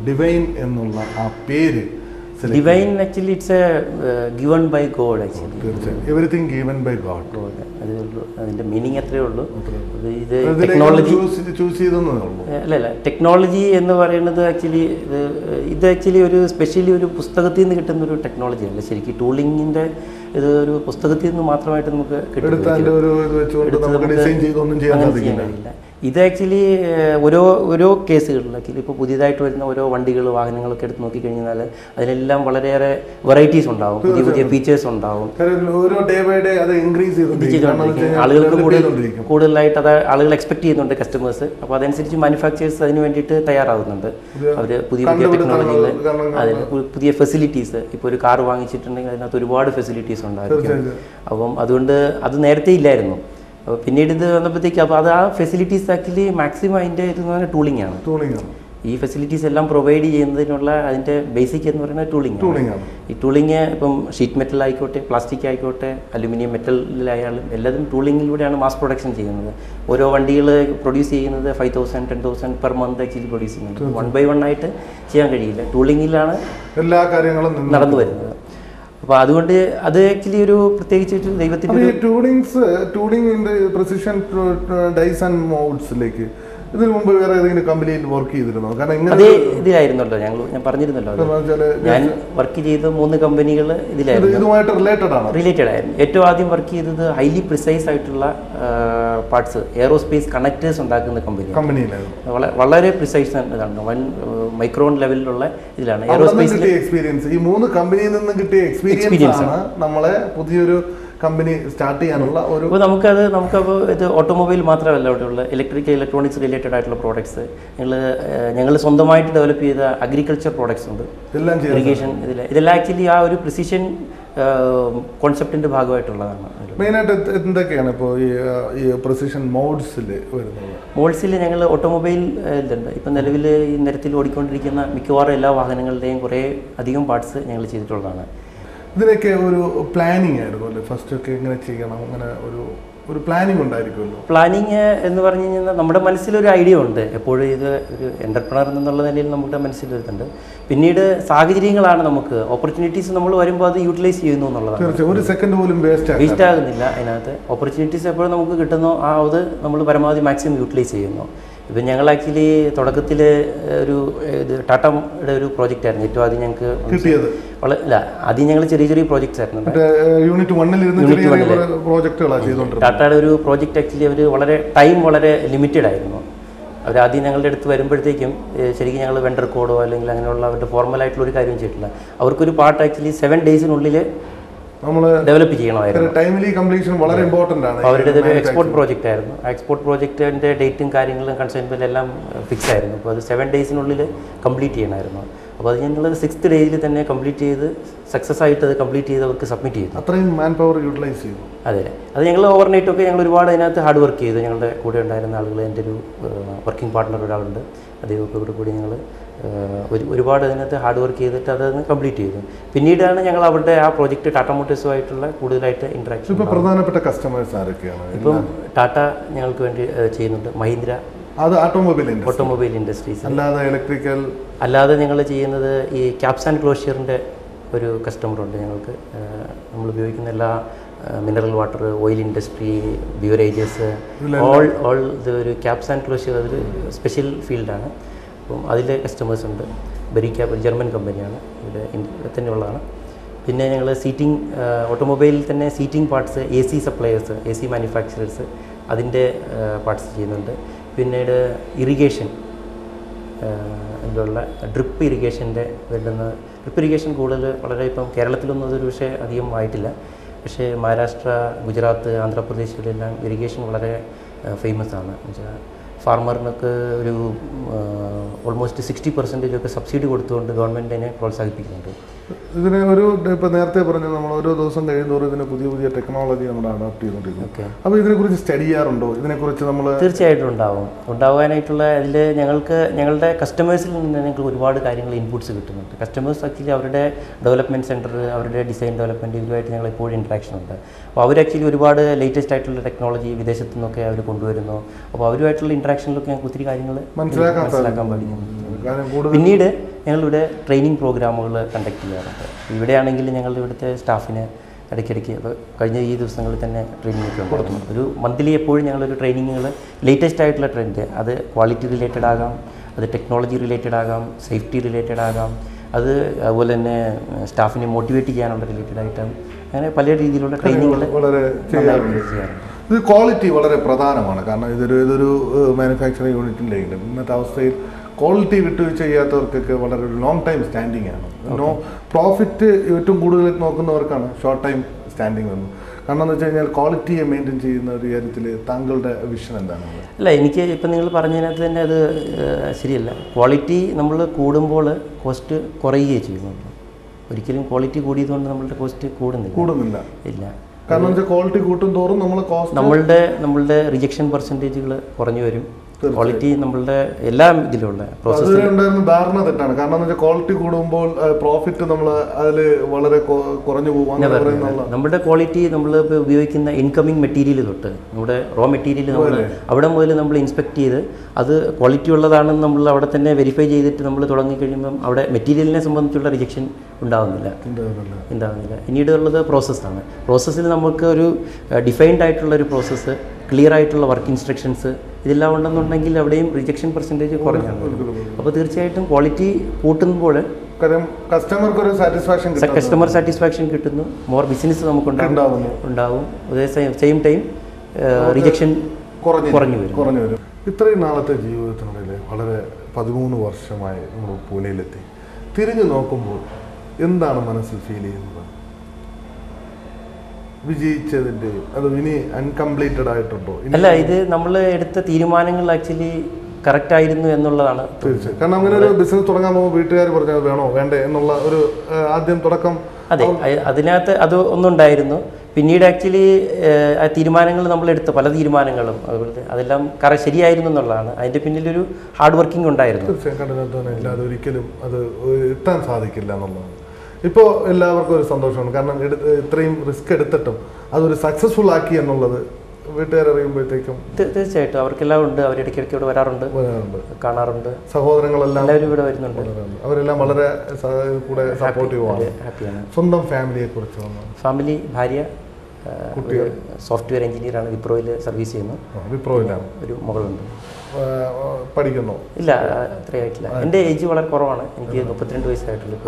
Divine എന്നുള്ള ആ പേര്? Divine actually it's a given by God actually. Everything given by God. അതിൻ്റെ meaning അത്രയേ ഉള്ളൂ. ഇത് ടെക്നോളജി ചൂസ് ചെയ്തെന്നേ ഉള്ളൂ. അല്ല ടെക്നോളജി എന്ന് പറയുന്നത് ആക്ച്വലി ഇത് ആക്ച്വലി ഒരു സ്പെഷ്യലി ഒരു പുസ്തകത്തിൽ നിന്ന് കിട്ടുന്ന ഒരു ടെക്നോളജി അല്ല. ശരിക്കും ടൂളിങ്ങിൻ്റെ ഇത് ഒരു പുസ്തകത്തിൽ നിന്ന് മാത്രമായിട്ട് നമുക്ക് കിട്ടും. ഇത് ആക്ച്വലി ഓരോ കേസുകളിൽ ആക്ച്വലി ഇപ്പോൾ പുതിയതായിട്ട് വരുന്ന ഓരോ വണ്ടികൾ വാഹനങ്ങളൊക്കെ എടുത്ത് നോക്കിക്കഴിഞ്ഞാൽ അതിലെല്ലാം വളരെയേറെ വെറൈറ്റീസ് ഉണ്ടാവും, പുതിയ പുതിയ ഫീച്ചേഴ്സ് ഉണ്ടാവും. ആളുകൾക്ക് കൂടുതലായിട്ട് അത് ആളുകൾ എക്സ്പെക്ട് ചെയ്യുന്നുണ്ട് കസ്റ്റമേഴ്സ്. അപ്പോൾ അതനുസരിച്ച് മാനുഫാക്ചേഴ്സ് അതിന് വേണ്ടിയിട്ട് തയ്യാറാകുന്നുണ്ട്. അവർ പുതിയ പുതിയ ടെക്നോളജിയിൽ അതിന് പുതിയ ഫെസിലിറ്റീസ്, ഇപ്പോൾ ഒരു കാർ വാങ്ങിച്ചിട്ടുണ്ടെങ്കിൽ അതിനകത്ത് ഒരുപാട് ഫെസിലിറ്റീസ് ഉണ്ടായിരിക്കും. അപ്പം അതുകൊണ്ട് അത് നേരത്തെ ഇല്ലായിരുന്നു. അപ്പോൾ പിന്നീട് ഇത് വന്നപ്പോഴത്തേക്ക് അപ്പോൾ അത് ആ ഫെസിലിറ്റീസ് ആക്ച്വലി മാക്സിമം അതിൻ്റെ ഇത് എന്ന് പറഞ്ഞാൽ ടൂളിംഗ് ആണ്. ഈ ഫെസിലിറ്റീസ് എല്ലാം പ്രൊവൈഡ് ചെയ്യുന്നതിനുള്ള അതിൻ്റെ ബേസിക് എന്ന് പറയുന്നത് ടൂളിംഗ് ആണ്. ഈ ടൂളിങ് ഇപ്പം ഷീറ്റ് മെറ്റൽ ആയിക്കോട്ടെ, പ്ലാസ്റ്റിക് ആയിക്കോട്ടെ, അലുമിനിയം മെറ്റലിലായാലും എല്ലാതും ടൂളിങ്ങിലൂടെയാണ് മാസ് പ്രൊഡക്ഷൻ ചെയ്യുന്നത്. ഓരോ വണ്ടികൾ പ്രൊഡ്യൂസ് ചെയ്യുന്നത് 5,000 10,000 പെർ മന്ത് ആക്ച്വലി പ്രൊഡ്യൂസ് ചെയ്യുന്നുണ്ട്. 1 by 1 ആയിട്ട് ചെയ്യാൻ കഴിയില്ല. ടൂളിങ്ങിലാണ് എല്ലാ കാര്യങ്ങളും നടന്നു വരുന്നത്. അപ്പോൾ അതുകൊണ്ട് അത് ആക്ച്വലി ഒരു പ്രത്യേകിച്ച് ദൈവത്തിൻ്റെ ടൂളിംഗ് പ്രിസിഷൻ ഡൈസ് ആൻഡ് മോഡ്സിലേക്ക് ഇതിനു മുമ്പ് വേറെ ഏതെങ്കിലും കമ്പനിയിൽ വർക്ക് ചെയ്തിരുന്നോ? കാരണം അതേ ഇതിലായിരുന്നല്ലോ ഞാൻ പറഞ്ഞിരുന്നല്ലോ. ഞാൻ വർക്ക് ചെയ്ത 3 കമ്പനികൾ ഇതിലായിരുന്നു, റിലേറ്റഡ് ആയിരുന്നു. ഏറ്റവും ആദ്യം വർക്ക് ചെയ്തത് ഹൈലി പ്രിസൈസ് ആയിട്ടുള്ള പാർട്സ്, എയറോസ്പേസ് കണക്ടേഴ്സ് ഉണ്ടാക്കുന്ന കമ്പനിയിലായിരുന്നു. വളരെ പ്രിസൈസ് ഇതാണ്, 1 മൈക്രോൺ ലെവലിലുള്ള ഇതിലാണ് എയറോസ്പേസിൽ എക്സ്പീരിയൻസ്. ഈ 3 കമ്പനിയിൽ നിന്നും കിട്ടിയ എക്സ്പീരിയൻസ് ആണ് നമ്മളെ പുതിയൊരു കമ്പനി സ്റ്റാർട്ട് ചെയ്യാനുള്ള ഒരു. അപ്പോൾ നമുക്കപ്പോൾ ഇത് ഓട്ടോമൊബൈൽ മാത്രമല്ല, അവിടെയുള്ള ഇലക്ട്രോണിക്സ് റിലേറ്റഡ് ആയിട്ടുള്ള പ്രോഡക്ട്സ് ഞങ്ങൾ സ്വന്തമായിട്ട് ഡെവലപ്പ് ചെയ്ത അഗ്രികൾച്ചർ പ്രോഡക്ട്സ് ഉണ്ട്, ഇറിഗേഷൻ ഇതെല്ലാം ആക്ച്വലി ആ ഒരു പ്രിസിഷൻ കോൺസെപ്റ്റിൻ്റെ ഭാഗമായിട്ടുള്ളതാണ്. മെയിനായിട്ട് എന്തൊക്കെയാണ് ഇപ്പോൾ ഈ പ്രിസിഷൻ മോഡ്സിൽ വരുന്നത്? മോഡ്സിൽ ഞങ്ങൾ ഓട്ടോമൊബൈൽ ഇതുണ്ട്. ഇപ്പം നിലവിൽ ഈ നിരത്തിൽ ഓടിക്കൊണ്ടിരിക്കുന്ന മിക്കവാറും എല്ലാ വാഹനങ്ങളുടെയും കുറേ അധികം പാർട്സ് ഞങ്ങൾ ചെയ്തിട്ടുള്ളതാണ്. ഇതിനൊക്കെ ഒരു പ്ലാനിങ് ആയിരുന്നു അല്ലേ? ഫസ്റ്റ് ഒക്കെ എങ്ങനെ ചെയ്യണം, അങ്ങനെ ഒരു പ്ലാനിങ് ഉണ്ടായിരിക്കുമല്ലോ. പ്ലാനിങ് എന്ന് പറഞ്ഞു കഴിഞ്ഞാൽ നമ്മുടെ മനസ്സിലൊരു ഐഡിയ ഉണ്ട്. എപ്പോഴും ഇത് ഒരു എൻ്റർപ്രണർ എന്നുള്ള നിലയിൽ നമ്മുടെ മനസ്സിലൊരുത്തുണ്ട്. പിന്നീട് സാഹചര്യങ്ങളാണ് നമുക്ക് ഓപ്പർച്യൂണിറ്റീസ് നമ്മൾ വരുമ്പോൾ അത് യൂട്ടിലൈസ് ചെയ്യുന്നു എന്നുള്ളതാണ്. ഒരു സെക്കൻഡ് പോലും വേസ്റ്റ് ആകുന്നില്ല അതിനകത്ത്. ഓപ്പർച്യൂണിറ്റീസ് എപ്പോഴും നമുക്ക് കിട്ടുന്നോ അത് നമ്മൾ പരമാവധി മാക്സിമം യൂട്ടിലൈസ് ചെയ്യുന്നു. ഇപ്പം ഞങ്ങൾ ആക്ച്വലി തുടക്കത്തിൽ ഒരു ടാറ്റയുടെ ഒരു പ്രോജക്റ്റ് ആയിരുന്നു ഏറ്റവും ആദ്യം ഞങ്ങൾക്ക് കിട്ടിയത്. ആദ്യം ഞങ്ങൾ ചെറിയ പ്രോജക്ട്സ് ആയിരുന്നു. ടാറ്റയുടെ ഒരു പ്രോജക്റ്റ് ആക്ച്വലി അവർ വളരെ ലിമിറ്റഡ് ആയിരുന്നു. അവരാദ്യം ഞങ്ങളുടെ അടുത്ത് വരുമ്പോഴത്തേക്കും ശരിക്കും ഞങ്ങൾ വെണ്ടർ കോഡോ അല്ലെങ്കിൽ അങ്ങനെയുള്ള അവരുടെ ഫോർമലായിട്ടുള്ള ഒരു കാര്യം ചെയ്തിട്ടില്ല. അവർക്കൊരു പാർട്ട് ആക്ച്വലി 7 ഡേയ്സിനുള്ളിൽ നമ്മൾ ഡെവലപ്പ് ചെയ്യണമായിരുന്നു. അവരുടെ ഒരു എക്സ്പോർട്ട് പ്രോജക്റ്റ് ആയിരുന്നു. ആ എക്സ്പോർട്ട് പ്രോജക്റ്റിൻ്റെ ഡേറ്റും കാര്യങ്ങളും കൺസൈൻമെൻറ്റും എല്ലാം ഫിക്സ് ആയിരുന്നു. അപ്പോൾ അത് 7 ഡേയ്സിനുള്ളിൽ കംപ്ലീറ്റ് ചെയ്യണമായിരുന്നു. അപ്പോൾ അത് ഞങ്ങൾ 6th ഡേയിൽ തന്നെ കംപ്ലീറ്റ് ചെയ്ത് സക്സസ് ആയിട്ട് അത് കംപ്ലീറ്റ് ചെയ്ത് അവർക്ക് സബ്മിറ്റ് ചെയ്തു. അത്രയും മാൻ പവർ യൂട്ടിലൈസ് ചെയ്തു. അതെ, അത് ഞങ്ങൾ ഓവർനൈറ്റൊക്കെ ഞങ്ങൾ ഒരുപാട് അതിനകത്ത് ഹാർഡ് വർക്ക് ചെയ്തു. ഞങ്ങളുടെ കൂടെ ഉണ്ടായിരുന്ന ആളുകൾ, എൻ്റെ ഒരു വർക്കിംഗ് പാർട്ട്ണർ ഒരാളുണ്ട്, അദ്ദേഹമൊക്കെ കൂടി ഞങ്ങൾ ഒരുപാട് അതിനകത്ത് ഹാർഡ് വർക്ക് ചെയ്തിട്ട് അതൊന്ന് കംപ്ലീറ്റ് ചെയ്തു. പിന്നീടാണ് ഞങ്ങൾ അവരുടെ ആ പ്രോജക്റ്റ് ടാറ്റ മോട്ടോഴ്സുമായിട്ടുള്ള കൂടുതലായിട്ട് ഇൻട്രാക്ഷൻ. ഇപ്പോൾ പ്രധാനപ്പെട്ട കസ്റ്റമേഴ്സ് ആരൊക്കെയാണ്? ഇപ്പം ടാറ്റ ഞങ്ങൾക്ക് വേണ്ടി ചെയ്യുന്നുണ്ട്, മഹീന്ദ്ര, അത് ഓട്ടോമൊബൈൽ ഇൻഡസ്ട്രീസ്. അല്ലാതെ ഞങ്ങൾ ചെയ്യുന്നത് ഈ ക്യാപ്സ് ആൻഡ് ക്ലോഷ്യറിൻ്റെ ഒരു കസ്റ്റമറുണ്ട് ഞങ്ങൾക്ക്. നമ്മൾ ഉപയോഗിക്കുന്ന എല്ലാ mineral water, oil industry, beverages, all ഇത് ഒരു ക്യാപ്സ് ആൻഡ് ക്ലോഷ്യർ അതൊരു സ്പെഷ്യൽ ഫീൽഡാണ്. അപ്പം അതിലെ കസ്റ്റമേഴ്സ് ഉണ്ട്. ബെറി ക്യാപ്പ് ജർമ്മൻ കമ്പനിയാണ്, ഇവിടെ തന്നെ ഉള്ളതാണ്. പിന്നെ ഞങ്ങൾ സീറ്റിംഗ്, ഓട്ടോമൊബൈലിൽ തന്നെ seating parts, AC suppliers, AC manufacturers, അതിൻ്റെ പാർട്സ് ചെയ്യുന്നുണ്ട്. പിന്നീട് ഇറിഗേഷൻ, ഇതിലുള്ള ഡ്രിപ്പ് ഇറിഗേഷൻ്റെ വരുന്ന ഡ്രിപ്പ് ഇറിഗേഷൻ വളരെ ഇപ്പം കേരളത്തിലൊന്നും അതൊരു പക്ഷേ അധികം ആയിട്ടില്ല. പക്ഷേ മഹാരാഷ്ട്ര, ഗുജറാത്ത്, ആന്ധ്രാപ്രദേശിലെല്ലാം ഇറിഗേഷൻ വളരെ ഫേമസ് ആണ്. എന്നുവെച്ചാൽ ഫാർമറിനൊക്കെ ഒരു ഓൾമോസ്റ്റ് 60% ഒക്കെ സബ്സിഡി കൊടുത്തുകൊണ്ട് ഗവൺമെൻറ് അതിനെ പ്രോത്സാഹിപ്പിക്കുന്നുണ്ട്. ഇതിന് ഇപ്പോൾ നേരത്തെ പറഞ്ഞു നമ്മൾ ഓരോ ദിവസം കഴിയുന്നതോറും ഇതിന് പുതിയ ടെക്നോളജി നമ്മൾ അഡോപ്റ്റ് ചെയ്തുകൊണ്ടിരിക്കുന്നു. അപ്പോൾ ഇതിനെക്കുറിച്ച് സ്റ്റഡി ചെയ്യാറുണ്ടോ? ഇതിനെക്കുറിച്ച് നമ്മൾ തീർച്ചയായിട്ടും ഉണ്ടാവാനായിട്ടുള്ള അതിൽ ഞങ്ങളുടെ കസ്റ്റമേഴ്സിൽ നിന്ന് ഞങ്ങൾക്ക് ഒരുപാട് കാര്യങ്ങൾ ഇൻപുട്സ് കിട്ടുന്നുണ്ട്. കസ്റ്റമേഴ്സ് ആക്ച്വലി അവരുടെ ഡെവലപ്മെൻറ്റ് സെൻറ്റർ, അവരുടെ ഡിസൈൻ ഡെവലപ്മെൻറ്റ് ഇതുമായിട്ട് ഞങ്ങൾ എപ്പോഴും ഇൻട്രാക്ഷൻ ഉണ്ട്. അപ്പോൾ അവർ ആക്ച്വലി ഒരുപാട് ലേറ്റസ്റ്റ് ആയിട്ടുള്ള ടെക്നോളജി വിദേശത്തു നിന്നൊക്കെ അവർ കൊണ്ടുവരുന്നു. അപ്പോൾ അവരുമായിട്ടുള്ള ഇൻട്രാക്ഷനിലൊക്കെ ഞങ്ങൾക്ക് ഒത്തിരി കാര്യങ്ങൾ മനസ്സിലാക്കാൻ പഠിക്കുന്നു. പിന്നീട് ഞങ്ങളിവിടെ ട്രെയിനിങ് പ്രോഗ്രാമുകൾ കണ്ടക്ട് ചെയ്യാറുണ്ട്. ഇവിടെയാണെങ്കിൽ ഞങ്ങളുടെ ഇവിടുത്തെ സ്റ്റാഫിന് ഇടയ്ക്കിടയ്ക്ക് ഇപ്പോൾ കഴിഞ്ഞ ഈ ദിവസങ്ങളിൽ തന്നെ ട്രെയിനിങ് ഒക്കെ ഉണ്ടായിരുന്നു. ഒരു മന്ത്ലി എപ്പോഴും ഞങ്ങളൊരു ട്രെയിനിങ്ങുകൾ ലേറ്റസ്റ്റ് ആയിട്ടുള്ള ട്രെൻഡ്, അത് ക്വാളിറ്റി റിലേറ്റഡ് ആകാം, അത് ടെക്നോളജി റിലേറ്റഡ് ആകാം, സേഫ്റ്റി റിലേറ്റഡ് ആകാം, അത് അതുപോലെ തന്നെ സ്റ്റാഫിനെ മോട്ടിവേറ്റ് ചെയ്യാനുള്ള റിലേറ്റഡ് ആയിട്ടും അങ്ങനെ പല രീതിയിലുള്ള ട്രെയിനിങ്ങുകൾ വളരെ ചെയ്യാറുണ്ട്. ഇത് ക്വാളിറ്റി വളരെ പ്രധാനമാണ്. കാരണം ഇതൊരു മാനുഫാക്ചറിങ് യൂണിറ്റിൻ്റെ ഇന്നത്തെ അവസ്ഥയിൽ ക്വാളിറ്റി വിട്ടുവീഴ്ച ചെയ്യാത്തവർക്കൊക്കെ വളരെ ലോങ് ടൈം സ്റ്റാൻഡിങ് ആണ്. പ്രോഫിറ്റ് ഏറ്റവും കൂടുതൽ നോക്കുന്നവർക്കാണ് ഷോർട്ട് ടൈം സ്റ്റാൻഡിങ് വന്നത്. കാരണം എന്ന് വെച്ച് കഴിഞ്ഞാൽ ക്വാളിറ്റിയെ മെയിൻറ്റെയിൻ ചെയ്യുന്ന ഒരു കാര്യത്തിൽ താങ്കളുടെ വിഷൻ എന്താണ്? അല്ല, എനിക്ക് ഇപ്പം നിങ്ങൾ പറഞ്ഞതിനകത്ത് തന്നെ അത് ശരിയല്ല. ക്വാളിറ്റി നമ്മൾ കൂടുമ്പോൾ കോസ്റ്റ് കുറയുകയേ ചെയ്യുന്നുള്ളൂ. ഒരിക്കലും ക്വാളിറ്റി കൂടിയതുകൊണ്ട് നമ്മളുടെ കോസ്റ്റ് കൂടുന്നില്ല. ഇല്ല. കാരണം വെച്ചാൽ ക്വാളിറ്റി കൂട്ടും തോറും നമ്മളുടെ റിജക്ഷൻ പെർസെൻറ്റേജുകൾ കുറഞ്ഞു വരും. ക്വാളിറ്റി നമ്മളുടെ എല്ലാ ഇതിലുള്ള പ്രോസസ്സിൽ ധാരണ തെറ്റാണ്. കാരണം എന്ന് വെച്ചാൽ ക്വാളിറ്റി കൂടുമ്പോൾ പ്രോഫിറ്റ് നമ്മൾ അതിൽ വളരെ കുറഞ്ഞു പോകും. നമ്മുടെ ക്വാളിറ്റി നമ്മൾ ഇപ്പോൾ ഉപയോഗിക്കുന്ന ഇൻകമിങ് മെറ്റീരിയൽ തൊട്ട് നമ്മുടെ റോ മെറ്റീരിയൽ നമ്മൾ അവിടെ മുതൽ നമ്മൾ ഇൻസ്പെക്ട് ചെയ്ത് അത് ക്വാളിറ്റി ഉള്ളതാണെന്ന് നമ്മൾ അവിടെ തന്നെ വെരിഫൈ ചെയ്തിട്ട് നമ്മൾ തുടങ്ങിക്കഴിയുമ്പം അവിടെ മെറ്റീരിയലിനെ സംബന്ധിച്ചുള്ള റിജക്ഷൻ ഉണ്ടാവുന്നില്ല. പിന്നീടുള്ളത് പ്രോസസ്സാണ്. പ്രോസസ്സിൽ നമുക്ക് ഒരു ഡിഫൈൻഡ് ആയിട്ടുള്ള ഒരു പ്രോസസ്സ്, ക്ലിയർ ആയിട്ടുള്ള വർക്ക് ഇൻസ്ട്രക്ഷൻസ് ഇതെല്ലാം ഉണ്ടെന്നുണ്ടെങ്കിൽ അവിടെയും റിജക്ഷൻ പെർസെൻറ്റേജ് കുറഞ്ഞാണ്. അപ്പോൾ തീർച്ചയായിട്ടും ക്വാളിറ്റി കൂട്ടുമ്പോൾ കസ്റ്റമർ സാറ്റിസ്ഫാക്ഷൻ കിട്ടുന്നു, മോർ ബിസിനസ് നമുക്ക് ഉണ്ടാവും. അതേ സെയിം ടൈം റിജക്ഷൻ കുറഞ്ഞു വരും. ഇത്രയും നാളത്തെ ജീവിതത്തിനിടയിൽ വളരെ 13 വർഷമായി നമ്മൾ പൂനെയിലെത്തി. തിരിഞ്ഞു നോക്കുമ്പോൾ എന്താണ് മനസ്സിൽ ഫീൽ ചെയ്യുന്നത്? വിജയിച്ചതിൻ്റെയും അത് ഇനി അൺകംപ്ലീറ്റഡ് ആയിട്ടുണ്ടോ? അല്ല, ഇത് നമ്മൾ എടുത്ത തീരുമാനങ്ങൾ ആക്ച്വലി കറക്റ്റ് ആയിരുന്നു എന്നുള്ളതാണ് തീർച്ചയായും. കാരണം അങ്ങനെ ഒരു ബിസിനസ് തുടങ്ങാൻ പോകുമ്പോൾ വീട്ടുകാർ പറഞ്ഞത് വേണോ വേണ്ടേ എന്നുള്ള ഒരു ആദ്യം തുടക്കം. അതെ, അതിനകത്ത് അത് ഒന്നുണ്ടായിരുന്നു. പിന്നീട് ആക്ച്വലി ആ തീരുമാനങ്ങൾ നമ്മളെടുത്ത പല തീരുമാനങ്ങളും അതുപോലെ അതെല്ലാം ശരിയായിരുന്നു എന്നുള്ളതാണ്. അതിൻ്റെ പിന്നിലൊരു ഹാർഡ് വർക്കിംഗ് ഉണ്ടായിരുന്നു. തീർച്ചയായും കഠിനാധ്വാനം ഇല്ലാതെ ഒരിക്കലും അത് എത്താൻ സാധിക്കില്ല എന്നുള്ളതാണ്. ഇപ്പോൾ എല്ലാവർക്കും ഒരു സന്തോഷമാണ്. കാരണം ഇത്രയും റിസ്ക് എടുത്തിട്ടും അതൊരു സക്സസ്ഫുൾ ആക്കി എന്നുള്ളത് വീട്ടുകാരറിയുമ്പോഴത്തേക്കും തീർച്ചയായിട്ടും അവർക്കെല്ലാം ഉണ്ട്. അവരിടയ്ക്കിടയ്ക്ക് ഇവിടെ വരാറുണ്ട്, കാണാറുണ്ട്. സഹോദരങ്ങളെല്ലാം എല്ലാവരും ഇവിടെ വരുന്നുണ്ട്. അവരെല്ലാം വളരെ കൂടെ സപ്പോർട്ടീവ് ആണ്. ഹാപ്പിയാണ്. സ്വന്തം ഫാമിലിയെ കുറിച്ച് ഫാമിലി, ഭാര്യ, കുട്ടികൾ സോഫ്റ്റ്വെയർ എഞ്ചിനീയറാണ്, വിപ്രോയിൽ സർവീസ് ചെയ്യുന്നു. വിപ്രോയിലാണ്. ഒരു മകളുണ്ട്. പഠിക്കുന്നു? ഇല്ല, അത്രയായിട്ടില്ല. എൻ്റെ ഏജ് വളരെ കുറവാണ്. എനിക്ക് 32 വയസ്സായിട്ടുള്ളൂ.